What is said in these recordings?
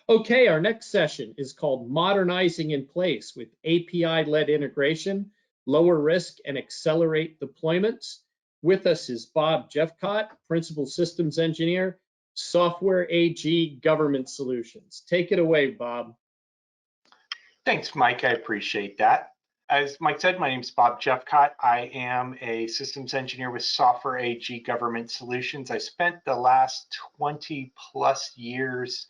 Okay, our next session is called Modernizing in Place with API-led integration, lower risk, and accelerate deployments. With us is Bob Jeffcott, Principal Systems Engineer, Software AG Government Solutions. Take it away, Bob. Thanks, Mike. I appreciate that. As Mike said, my name is Bob Jeffcott. I am a systems engineer with Software AG Government Solutions. I spent the last 20 plus years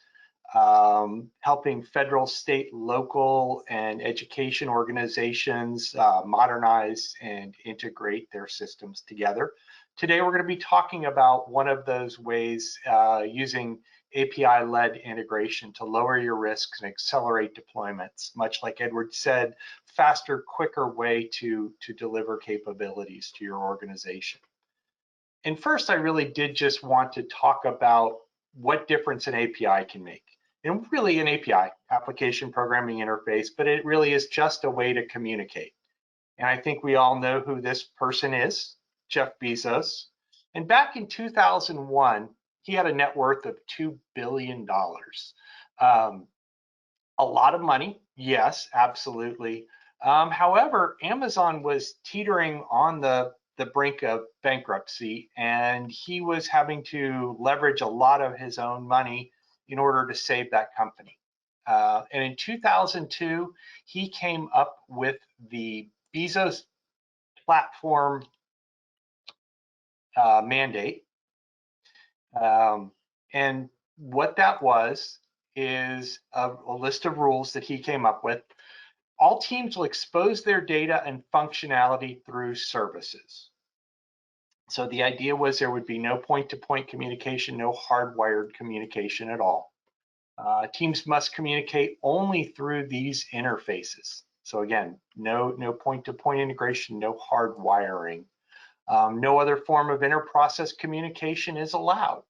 helping federal, state, local, and education organizations modernize and integrate their systems together. Today, we're going to be talking about one of those ways using API-led integration to lower your risks and accelerate deployments. Much like Edward said, faster, quicker way to deliver capabilities to your organization. And first, I really did just want to talk about what difference an API can make. And really an API, application programming interface, but it really is just a way to communicate. And I think we all know who this person is, Jeff Bezos. And back in 2001, he had a net worth of $2 billion. A lot of money, yes, absolutely. However, Amazon was teetering on the brink of bankruptcy, and he was having to leverage a lot of his own money in order to save that company. And in 2002, he came up with the Bezos platform mandate. And what that was is a list of rules that he came up with. All teams will expose their data and functionality through services. So the idea was there would be no point-to-point communication, no hardwired communication at all. Teams must communicate only through these interfaces. So again, no point-to-point integration, no hard wiring. No other form of inter-process communication is allowed.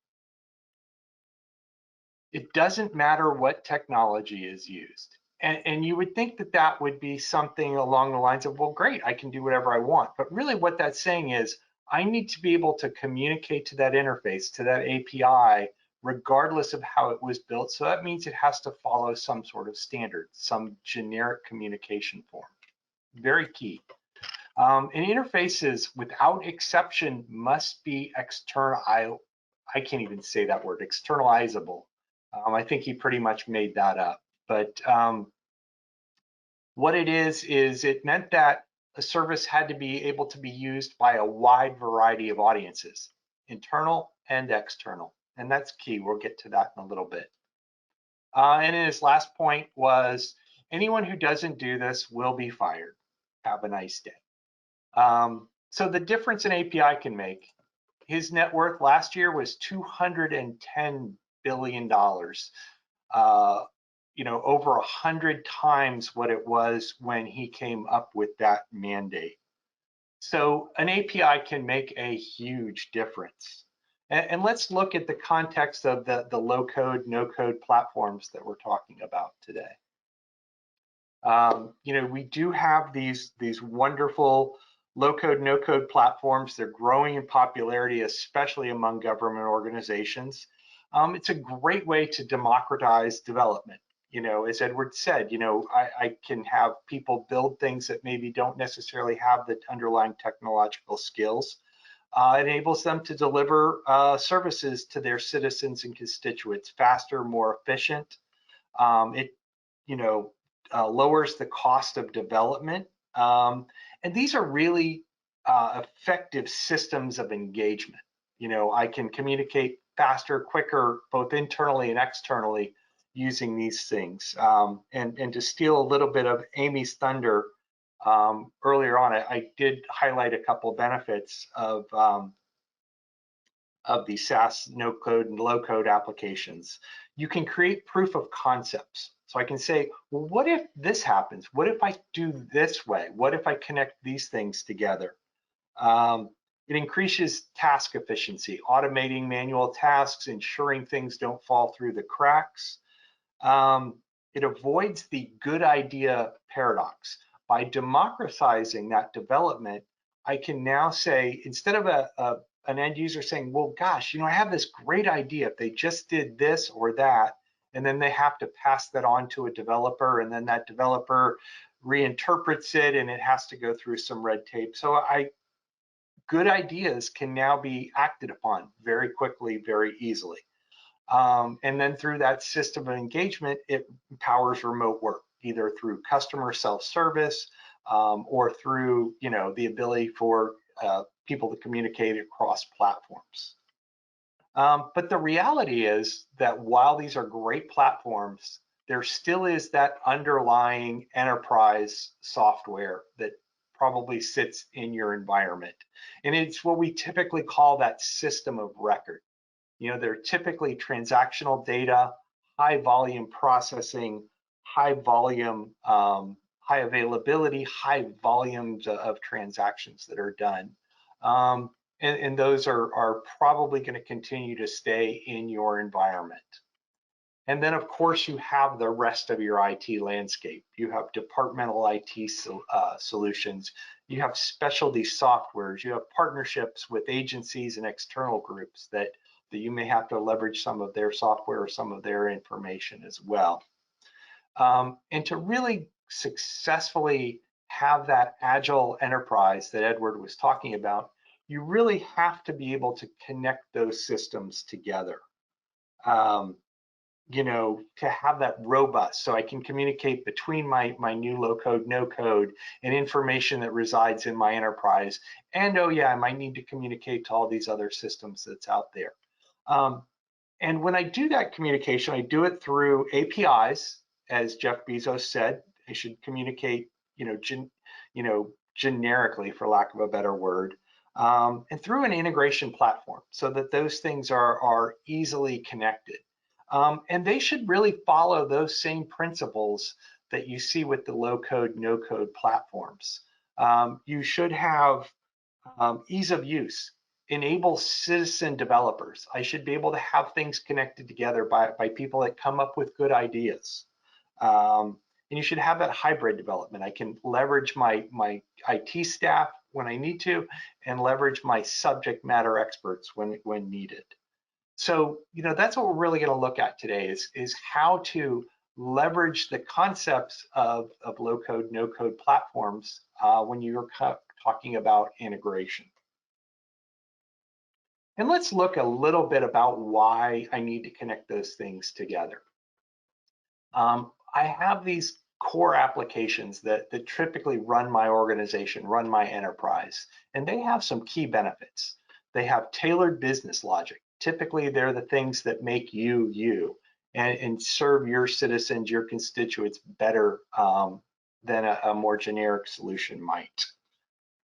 It doesn't matter what technology is used. And you would think that that would be something along the lines of, well, great, I can do whatever I want. But really what that's saying is, I need to be able to communicate to that interface, to that API, regardless of how it was built. So that means it has to follow some sort of standard, some generic communication form. Very key. And interfaces, without exception, must be external. I can't even say that word, externalizable. I think he pretty much made that up. But what it is it meant that a service had to be able to be used by a wide variety of audiences, internal and external. And that's key. We'll get to that in a little bit. And his last point was, anyone who doesn't do this will be fired. Have a nice day. So the difference an API can make, his net worth last year was $210 billion. Over 100 times what it was when he came up with that mandate. So an API can make a huge difference. And let's look at the context of the low-code, no-code platforms that we're talking about today. We do have these wonderful low-code, no-code platforms. They're growing in popularity, especially among government organizations. It's a great way to democratize development. As Edward said, I can have people build things that maybe don't necessarily have the underlying technological skills. It enables them to deliver services to their citizens and constituents faster, more efficient. It lowers the cost of development. And these are really effective systems of engagement. I can communicate faster, quicker, both internally and externally using these things. And to steal a little bit of Amy's thunder, earlier on, I did highlight a couple benefits of the SaaS no-code and low-code applications. You can create proof of concepts. So I can say, well, what if this happens? What if I do this way? What if I connect these things together? It increases task efficiency, automating manual tasks, ensuring things don't fall through the cracks. It avoids the good idea paradox. By democratizing that development, I can now say, instead of an end user saying, well, gosh, I have this great idea. If they just did this or that, and then they have to pass that on to a developer, and then that developer reinterprets it, and it has to go through some red tape. So good ideas can now be acted upon very quickly, very easily. And then through that system of engagement, it empowers remote work, either through customer self-service or through, the ability for people to communicate across platforms. But the reality is that while these are great platforms, there still is that underlying enterprise software that probably sits in your environment. And it's what we typically call that system of record. They're typically transactional data, high volume processing, high volume, high availability, high volumes of transactions that are done. And those are probably going to continue to stay in your environment. And then, of course, you have the rest of your IT landscape. You have departmental IT solutions. You have specialty softwares. You have partnerships with agencies and external groups that you may have to leverage some of their software or some of their information as well. And to really successfully have that agile enterprise that Edward was talking about, you really have to be able to connect those systems together. To have that robust, so I can communicate between my new low-code, no-code, and information that resides in my enterprise. And oh yeah, I might need to communicate to all these other systems that's out there. And when I do that communication, I do it through APIs, as Jeff Bezos said. I should communicate, generically, for lack of a better word, and through an integration platform, so that those things are easily connected. And they should really follow those same principles that you see with the low-code, no-code platforms. You should have ease of use, enable citizen developers. I should be able to have things connected together by people that come up with good ideas. And you should have that hybrid development. I can leverage my IT staff when I need to, and leverage my subject matter experts when needed. So, that's what we're really going to look at today is how to leverage the concepts of low-code, no-code platforms when you're talking about integration. And let's look a little bit about why I need to connect those things together. I have these core applications that typically run my organization, run my enterprise, and they have some key benefits. They have tailored business logic. Typically, they're the things that make you, you, and serve your citizens, your constituents better than a more generic solution might.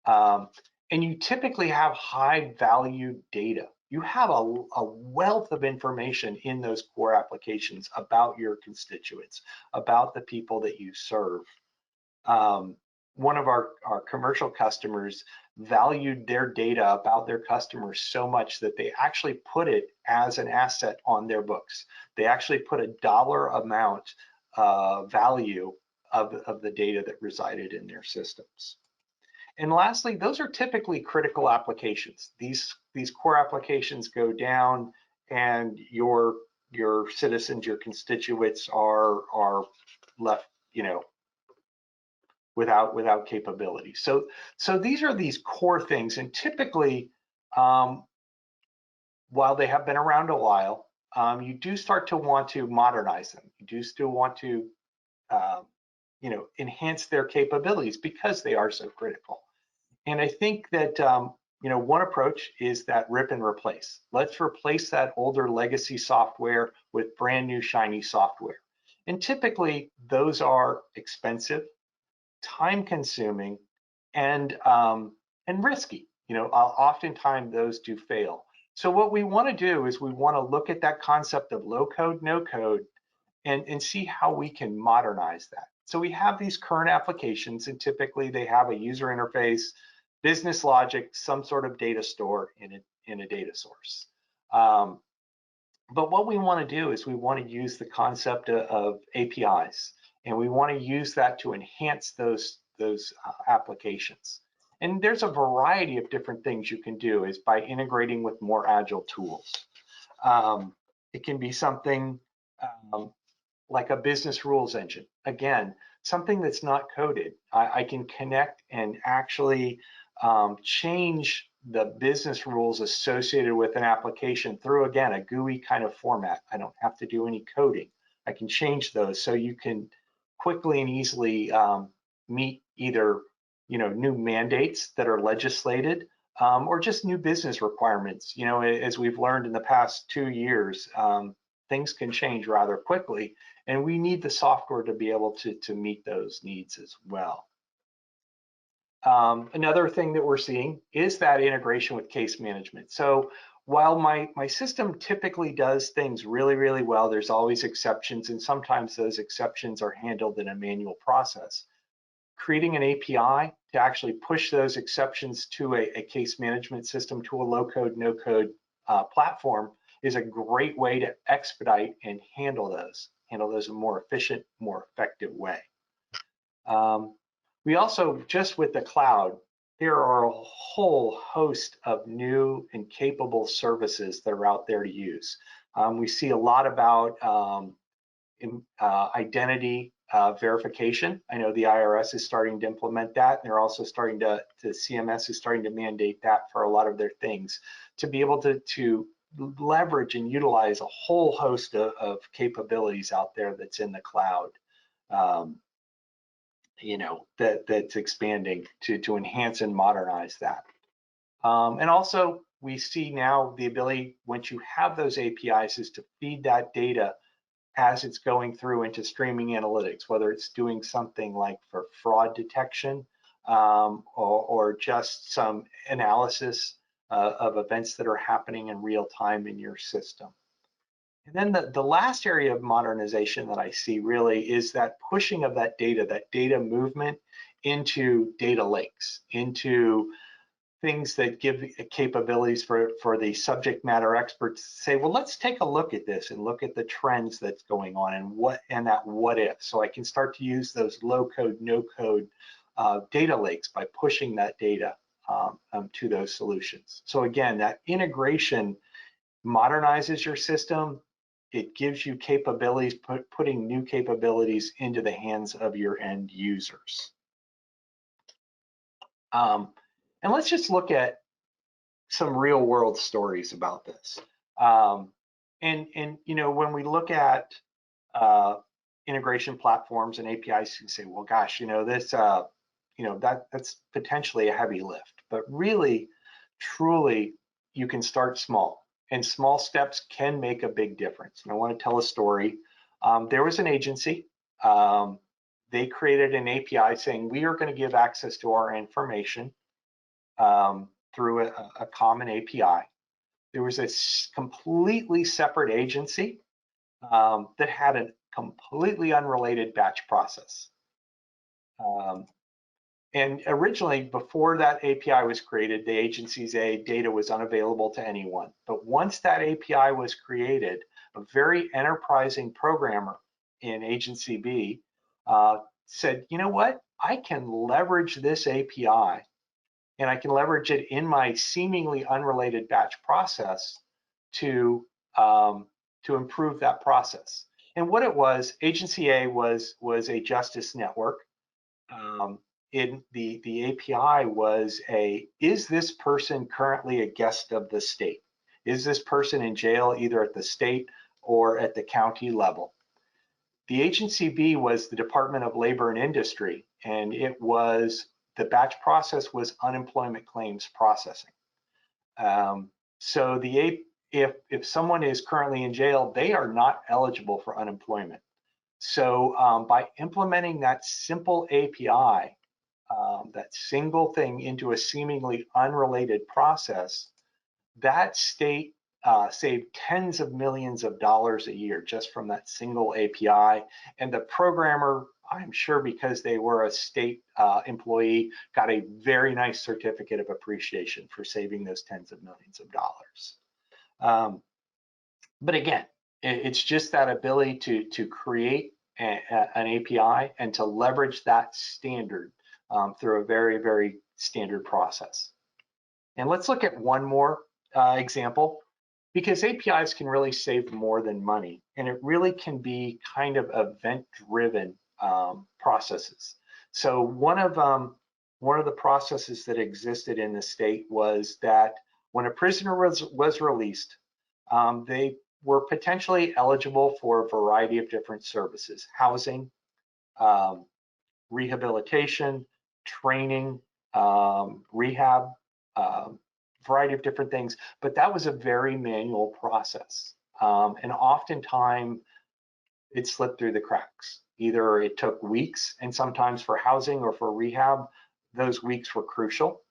And you typically have high value data. You have a wealth of information in those core applications about your constituents, about the people that you serve. One of our commercial customers valued their data about their customers so much that they actually put it as an asset on their books. They actually put a dollar amount value of the data that resided in their systems. And lastly, those are typically critical applications. These core applications go down, and your citizens, your constituents are left, without capability. So these are these core things, and typically, while they have been around a while, you do start to want to modernize them. You do still want to, enhance their capabilities because they are so critical. And I think that one approach is that rip and replace. Let's replace that older legacy software with brand new shiny software. And typically, those are expensive, time-consuming, and risky. Oftentimes those do fail. So what we want to do is we want to look at that concept of low-code, no-code, and see how we can modernize that. So we have these current applications, and typically they have a user interface, business logic, some sort of data store in a data source. But what we want to do is we want to use the concept of APIs, and we want to use that to enhance those applications. And there's a variety of different things you can do is by integrating with more agile tools. It can be something like a business rules engine. Again, something that's not coded. I can connect and actually change the business rules associated with an application through, again, a GUI kind of format. I don't have to do any coding. I can change those so you can quickly and easily meet either new mandates that are legislated or just new business requirements. As we've learned in the past 2 years, things can change rather quickly, and we need the software to be able to meet those needs as well. Another thing that we're seeing is that integration with case management. So while my system typically does things really, really well, there's always exceptions, and sometimes those exceptions are handled in a manual process. Creating an API to actually push those exceptions to a case management system, to a low-code, no-code platform is a great way to expedite and handle those in a more efficient, more effective way. We also, just with the cloud, there are a whole host of new and capable services that are out there to use. We see a lot about identity verification. I know the IRS is starting to implement that, and they're also starting to CMS is starting to mandate that for a lot of their things, to be able to leverage and utilize a whole host of capabilities out there that's in the cloud. That's expanding to enhance and modernize that. And also, we see now the ability, once you have those APIs, is to feed that data as it's going through into streaming analytics, whether it's doing something like for fraud detection or just some analysis of events that are happening in real time in your system. And then the last area of modernization that I see really is that pushing of that data movement into data lakes, into things that give capabilities for the subject matter experts to say, well, let's take a look at this and look at the trends that's going on and that what if. So I can start to use those low code, no code data lakes by pushing that data to those solutions. So again, that integration modernizes your system. It gives you capabilities, putting new capabilities into the hands of your end users. And let's just look at some real world stories about this. When we look at integration platforms and APIs, you say, well, gosh, this, that's potentially a heavy lift. But really, truly, you can start small. And small steps can make a big difference. And I want to tell a story. There was an agency. They created an API saying, we are going to give access to our information through a common API. There was a completely separate agency that had a completely unrelated batch process. And originally, before that API was created, the agency's data was unavailable to anyone. But once that API was created, a very enterprising programmer in Agency B said, you know what? I can leverage this API, and I can leverage it in my seemingly unrelated batch process to improve that process. And what it was, Agency A was a justice network. In the API was is this person currently a guest of the state? Is this person in jail either at the state or at the county level? The Agency B was the Department of Labor and Industry, and the batch process was unemployment claims processing. So if someone is currently in jail, they are not eligible for unemployment. So by implementing that simple API, that single thing into a seemingly unrelated process, that state saved tens of millions of dollars a year just from that single API. And the programmer, I'm sure because they were a state employee, got a very nice certificate of appreciation for saving those tens of millions of dollars. But again, it's just that ability to create an API and to leverage that standard through a very, very standard process. And let's look at one more example. because APIs can really save more than money, and it really can be kind of event-driven processes. So one of the processes that existed in the state was that when a prisoner was released, they were potentially eligible for a variety of different services: housing, rehabilitation, training, rehab, variety of different things. But that was a very manual process. And oftentimes it slipped through the cracks. Either it took weeks, and sometimes for housing or for rehab, those weeks were crucial.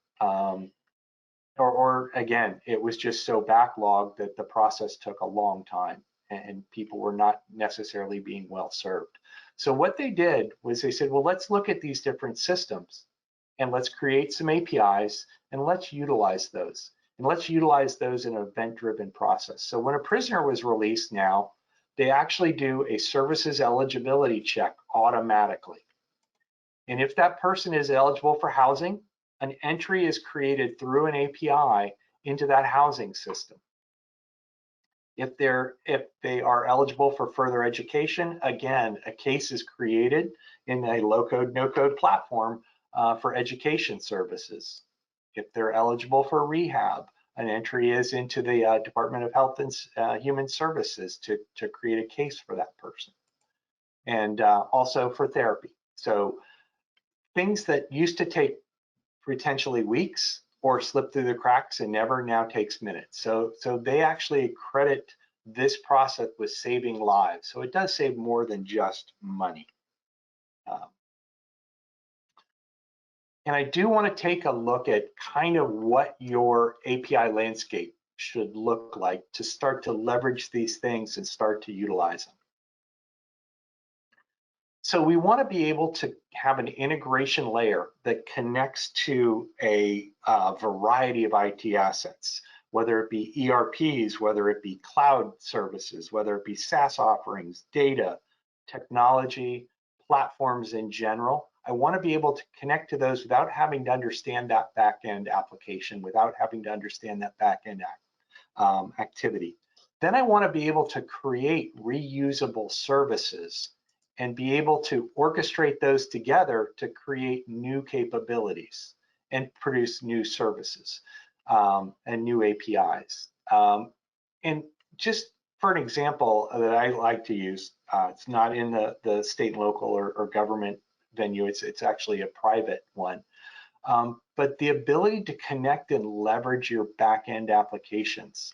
Or again, it was just so backlogged that the process took a long time and people were not necessarily being well served. So what they did was they said, well, let's look at these different systems and let's create some APIs and let's utilize those. And let's utilize those in an event-driven process. So when a prisoner was released now, they actually do a services eligibility check automatically. And if that person is eligible for housing, an entry is created through an API into that housing system. If they are eligible for further education, again, a case is created in a low-code, no-code platform for education services. If they're eligible for rehab, an entry is into the Department of Health and Human Services to create a case for that person. And also for therapy. So things that used to take potentially weeks or slip through the cracks and never now takes minutes. So they actually credit this process with saving lives. So it does save more than just money. And I do want to take a look at kind of what your API landscape should look like to start to leverage these things and start to utilize them. So we want to be able to have an integration layer that connects to a variety of IT assets, whether it be ERPs, whether it be cloud services, whether it be SaaS offerings, data, technology, platforms in general. I want to be able to connect to those without having to understand that back-end application, without having to understand that back-end activity. Then I want to be able to create reusable services and be able to orchestrate those together to create new capabilities and produce new services and new APIs. And just for an example that I like to use, it's not in the state and local or government venue, it's actually a private one. But the ability to connect and leverage your back-end applications.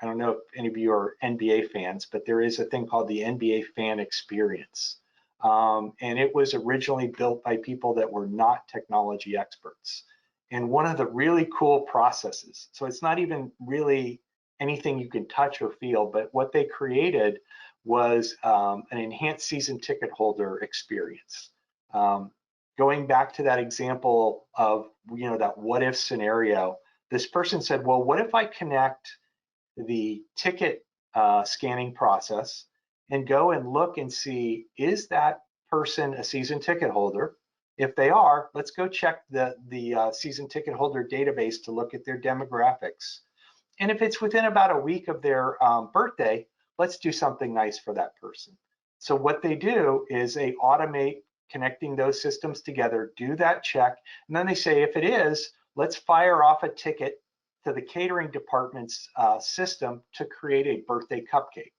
I don't know if any of you are NBA fans, but there is a thing called the NBA fan experience. And it was originally built by people that were not technology experts. And one of the really cool processes, so it's not even really anything you can touch or feel, but what they created was an enhanced season ticket holder experience. Going back to that example of, that what if scenario, this person said, well, what if I connect the ticket scanning process and go and look and see, is that person a season ticket holder? If they are, let's go check the season ticket holder database to look at their demographics. And if it's within about a week of their birthday, let's do something nice for that person. So what they do is they automate connecting those systems together, do that check, and then they say, if it is, let's fire off a ticket to the catering department's system to create a birthday cupcake.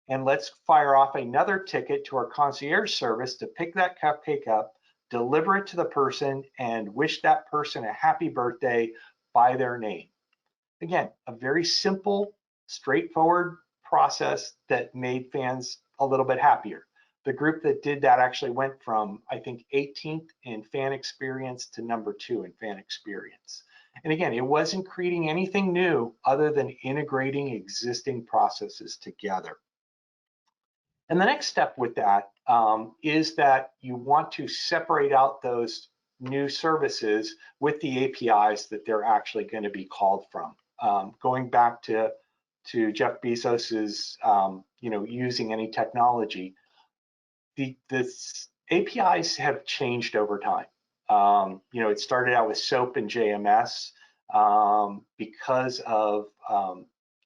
And let's fire off another ticket to our concierge service to pick that cupcake up, deliver it to the person, and wish that person a happy birthday by their name. Again, a very simple, straightforward process that made fans a little bit happier. The group that did that actually went from, I think, 18th in fan experience to number 2 in fan experience. And again, it wasn't creating anything new other than integrating existing processes together. And the next step with that is that you want to separate out those new services with the APIs that they're actually going to be called from. Going back to Jeff Bezos's, using any technology, the APIs have changed over time. It started out with SOAP and JMS because of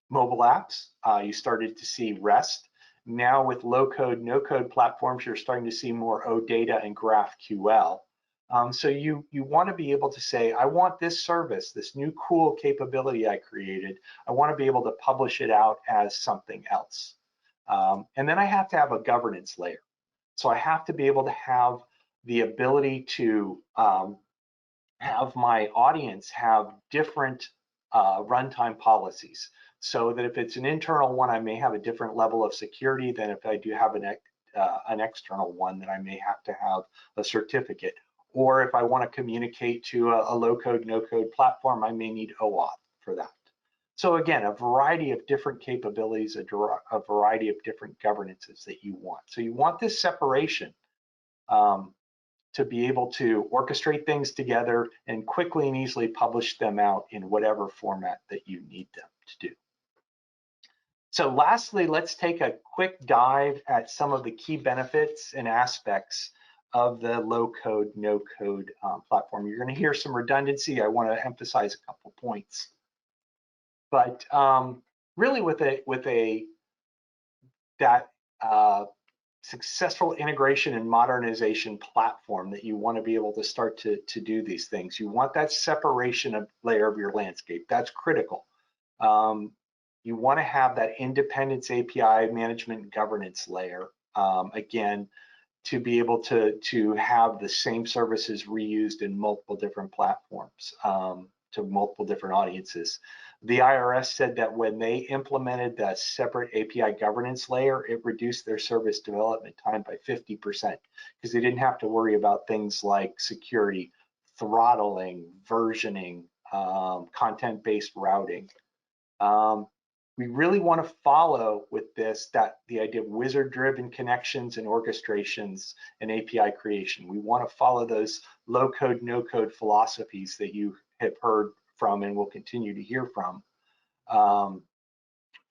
mobile apps. You started to see REST. Now with low-code, no-code platforms, you're starting to see more OData and GraphQL. So you want to be able to say, I want this service, this new cool capability I created, I want to be able to publish it out as something else. And then I have to have a governance layer. So I have to be able to have the ability to have my audience have different runtime policies, so that if it's an internal one, I may have a different level of security than if I do have an external one, that I may have to have a certificate. Or if I want to communicate to a low-code, no-code platform, I may need OAuth for that. So again, a variety of different capabilities, a variety of different governances that you want. So you want this separation to be able to orchestrate things together and quickly and easily publish them out in whatever format that you need them to do. So lastly, let's take a quick dive at some of the key benefits and aspects of the low-code, no-code platform. You're going to hear some redundancy. I want to emphasize a couple points. But really with that successful integration and modernization platform that you want to be able to start to do these things. You want that separation of layer of your landscape. That's critical. You want to have that independence API management governance layer, again, to be able to have the same services reused in multiple different platforms, to multiple different audiences. The IRS said that when they implemented that separate API governance layer, it reduced their service development time by 50%, because they didn't have to worry about things like security, throttling, versioning, content-based routing. We really want to follow with this the idea of wizard-driven connections and orchestrations and API creation. We want to follow those low-code, no-code philosophies that you have heard from and will continue to hear from.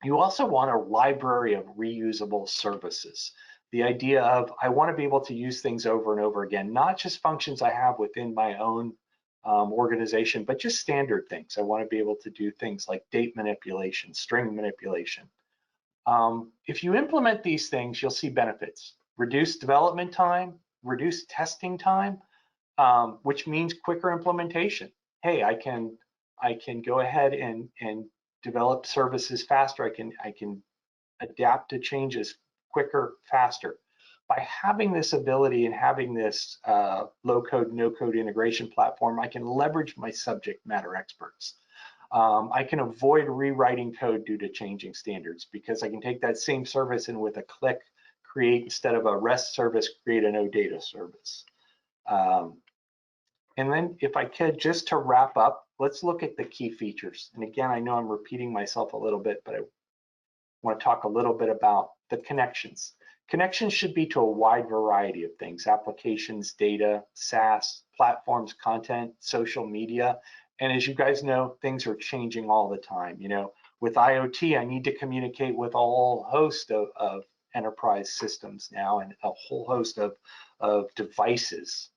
You also want a library of reusable services. The idea of, I want to be able to use things over and over again, not just functions I have within my own organization, but just standard things. I want to be able to do things like date manipulation, string manipulation. If you implement these things, you'll see benefits. Reduced development time, reduced testing time, which means quicker implementation. Hey, I can go ahead and develop services faster. I can adapt to changes quicker, faster. By having this ability and having this low-code, no-code integration platform, I can leverage my subject matter experts. I can avoid rewriting code due to changing standards, because I can take that same service and with a click create, instead of a REST service, create an OData service. And then if I could, just to wrap up, let's look at the key features. And again, I know I'm repeating myself a little bit, but I want to talk a little bit about the connections. Connections should be to a wide variety of things: applications, data, SaaS, platforms, content, social media. And as you guys know, things are changing all the time. You know, with IoT, I need to communicate with a whole host of enterprise systems now, and a whole host of devices.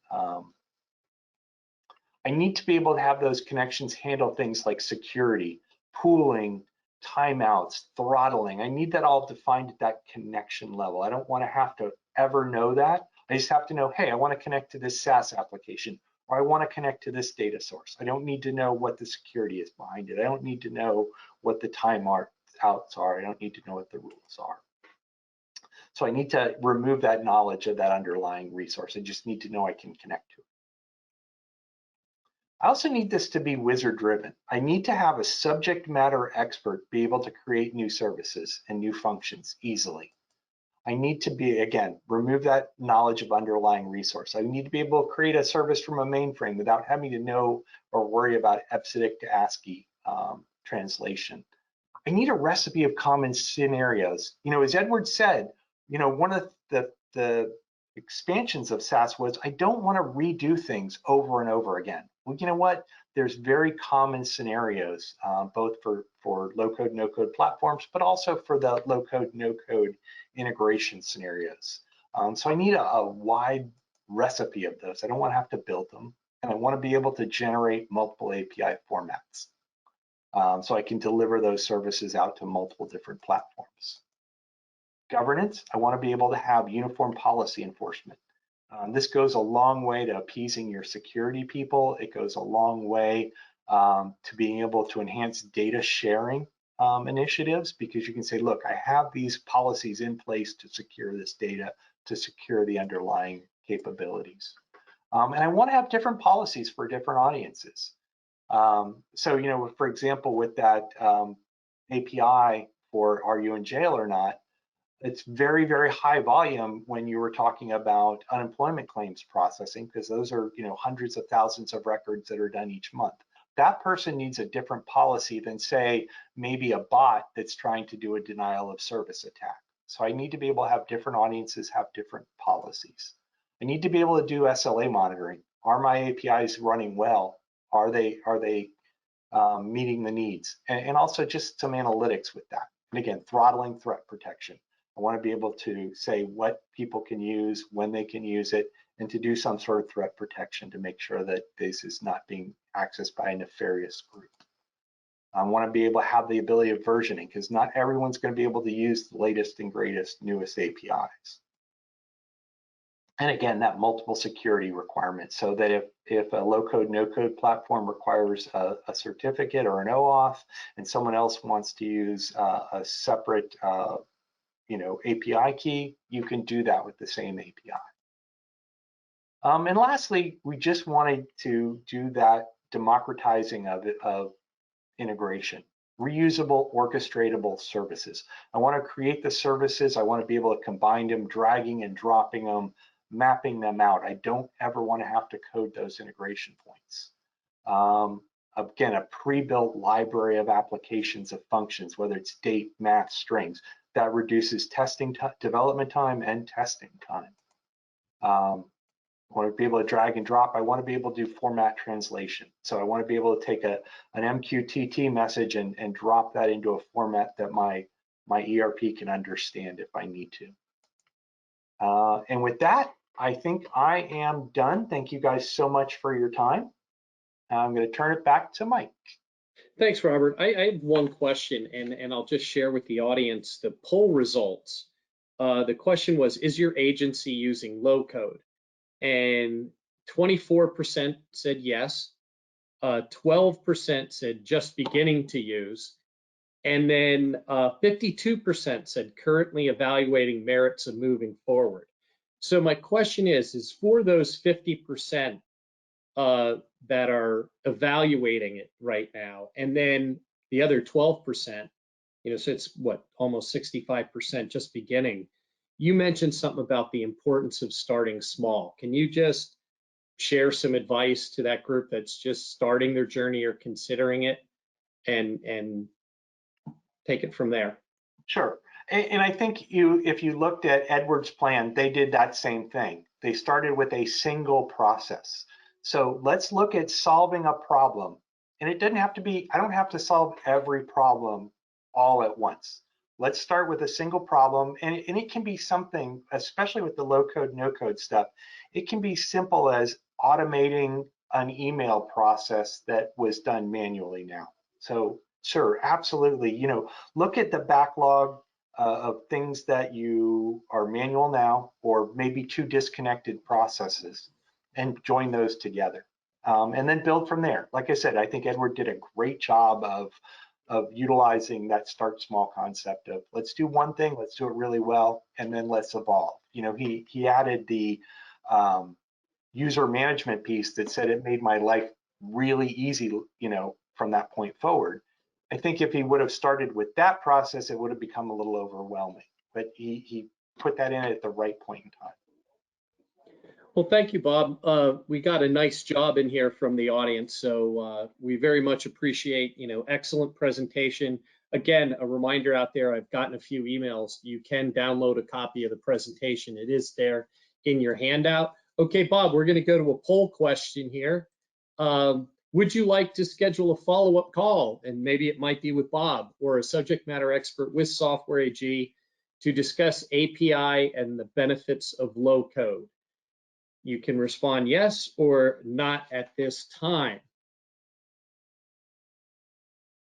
I need to be able to have those connections handle things like security, pooling, timeouts, throttling. I need that all defined at that connection level. I don't want to have to ever know that. I just have to know, hey, I want to connect to this SaaS application, or I want to connect to this data source. I don't need to know what the security is behind it. I don't need to know what the timeouts are. I don't need to know what the rules are. So I need to remove that knowledge of that underlying resource. I just need to know I can connect to it. I also need this to be wizard driven. I need to have a subject matter expert be able to create new services and new functions easily. I need to be, again, remove that knowledge of underlying resource. I need to be able to create a service from a mainframe without having to know or worry about EBCDIC to ASCII translation. I need a recipe of common scenarios. You know, as Edward said, you know, one of the expansions of SaaS was, I don't want to redo things over and over again. Well, you know what? There's very common scenarios, both for low-code, no-code platforms, but also for the low-code, no-code integration scenarios. So I need a wide recipe of those. I don't want to have to build them, and I want to be able to generate multiple API formats. so I can deliver those services out to multiple different platforms. Governance, I want to be able to have uniform policy enforcement. This goes a long way to appeasing your security people. It goes a long way to being able to enhance data sharing initiatives, because you can say, look, I have these policies in place to secure this data, to secure the underlying capabilities. And I want to have different policies for different audiences. So, you know, for example, with that API for are you in jail or not, it's very, very high volume when you were talking about unemployment claims processing, because those are, you know, hundreds of thousands of records that are done each month. That person needs a different policy than, say, maybe a bot that's trying to do a denial of service attack. So I need to be able to have different audiences have different policies. I need to be able to do SLA monitoring. Are my APIs running well? Are they meeting the needs? And also just some analytics with that. And again, throttling threat protection. I want to be able to say what people can use, when they can use it, and to do some sort of threat protection to make sure that this is not being accessed by a nefarious group. I want to be able to have the ability of versioning, because not everyone's going to be able to use the latest and greatest, newest APIs. And again, that multiple security requirement, so that if a low-code, no-code platform requires a certificate or an OAuth, and someone else wants to use a separate you know, API key, you can do that with the same API. And lastly, we just wanted to do that democratizing of integration, reusable, orchestratable services. I want to create the services. I want to be able to combine them, dragging and dropping them, mapping them out. I don't ever want to have to code those integration points. Again, a pre-built library of applications of functions, whether it's date, math, strings, that reduces testing development time and testing time. I want to be able to drag and drop. I want to be able to do format translation. So I want to be able to take an MQTT message and drop that into a format that my ERP can understand if I need to. And with that, I think I am done. Thank you guys so much for your time. I'm going to turn it back to Mike. Thanks, Robert. I have one question, and I'll just share with the audience the poll results. The question was, is your agency using Lowcode? And 24% said yes, 12% said just beginning to use, and then 52% said currently evaluating merits of moving forward. So my question is for those 50% that are evaluating it right now, and then the other 12%, you know, so it's what, almost 65% just beginning. You mentioned something about the importance of starting small. Can you just share some advice to that group that's just starting their journey or considering it, and take it from there? Sure. And I think if you looked at Edward's plan, they did that same thing. They started with a single process. So let's look at solving a problem. And it doesn't have to be, I don't have to solve every problem all at once. Let's start with a single problem. And it can be something, especially with the low code, no code stuff, it can be simple as automating an email process that was done manually now. So sure, absolutely. You know, look at the backlog of things that you are manual now, or maybe two disconnected processes, and join those together. And then build from there. Like I said, I think Edward did a great job of utilizing that start small concept of let's do one thing, let's do it really well, and then let's evolve. You know, he added the user management piece that said it made my life really easy, you know, from that point forward. I think if he would have started with that process, it would have become a little overwhelming, but he put that in at the right point in time. Well, thank you, Bob. We got a nice job in here from the audience, so we very much appreciate, you know, excellent presentation. Again, a reminder out there, I've gotten a few emails. You can download a copy of the presentation. It is there in your handout. Okay, Bob, we're going to go to a poll question here. Would you like to schedule a follow-up call? And maybe it might be with Bob or a subject matter expert with Software AG to discuss API and the benefits of low code. You can respond yes or not at this time.